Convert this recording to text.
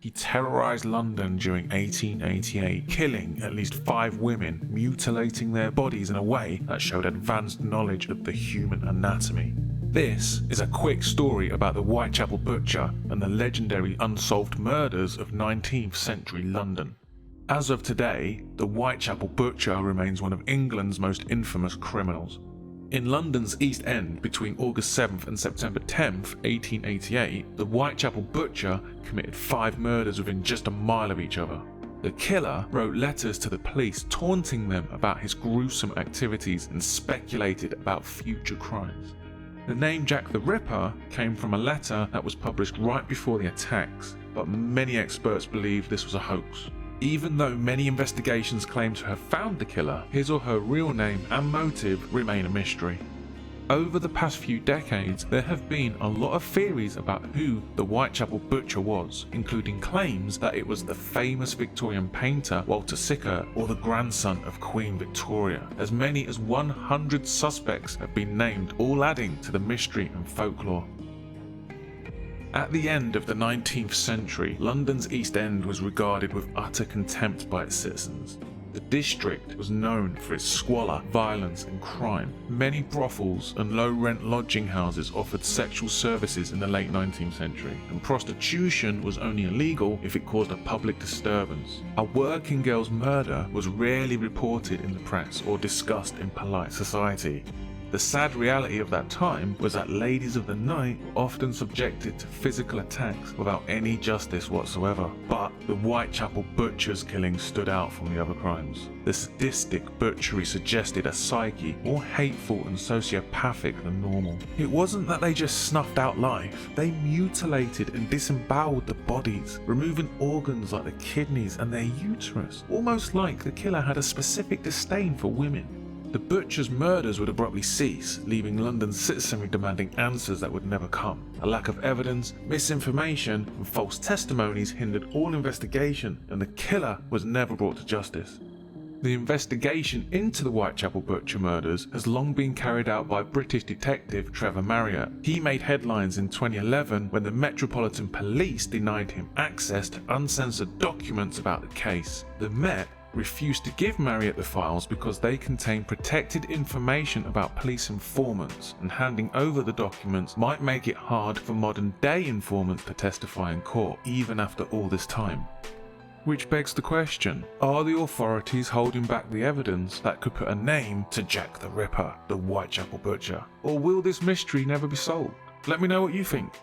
He terrorized London during 1888, killing at least 5 women, mutilating their bodies in a way that showed advanced knowledge of the human anatomy. This is a quick story about the Whitechapel Butcher and the legendary unsolved murders of 19th century London. As of today, the Whitechapel Butcher remains one of England's most infamous criminals. In London's East End between August 7th and September 10th, 1888, the Whitechapel Butcher committed 5 murders within just a mile of each other. The killer wrote letters to the police taunting them about his gruesome activities and speculated about future crimes. The name Jack the Ripper came from a letter that was published right before the attacks, but many experts believe this was a hoax. Even though many investigations claim to have found the killer, his or her real name and motive remain a mystery. Over the past few decades, there have been a lot of theories about who the Whitechapel Butcher was, including claims that it was the famous Victorian painter Walter Sickert or the grandson of Queen Victoria. As many as 100 suspects have been named, all adding to the mystery and folklore. At the end of the 19th century, London's East End was regarded with utter contempt by its citizens. The district was known for its squalor, violence and crime. Many brothels and low-rent lodging houses offered sexual services in the late 19th century, and prostitution was only illegal if it caused a public disturbance. A working girl's murder was rarely reported in the press or discussed in polite society. The sad reality of that time was that ladies of the night were often subjected to physical attacks without any justice whatsoever. But the Whitechapel Butcher's killing stood out from the other crimes. The sadistic butchery suggested a psyche more hateful and sociopathic than normal. It wasn't that they just snuffed out life, they mutilated and disemboweled the bodies, removing organs like the kidneys and their uterus, almost like the killer had a specific disdain for women. The butcher's murders would abruptly cease, leaving London's citizenry demanding answers that would never come. A lack of evidence, misinformation, and false testimonies hindered all investigation, and the killer was never brought to justice. The investigation into the Whitechapel Butcher murders has long been carried out by British detective Trevor Marriott. He made headlines in 2011 when the Metropolitan Police denied him access to uncensored documents about the case. The Met refused to give Marriott the files because they contained protected information about police informants, and handing over the documents might make it hard for modern day informants to testify in court, even after all this time. Which begs the question, are the authorities holding back the evidence that could put a name to Jack the Ripper, the Whitechapel Butcher? Or will this mystery never be solved? Let me know what you think.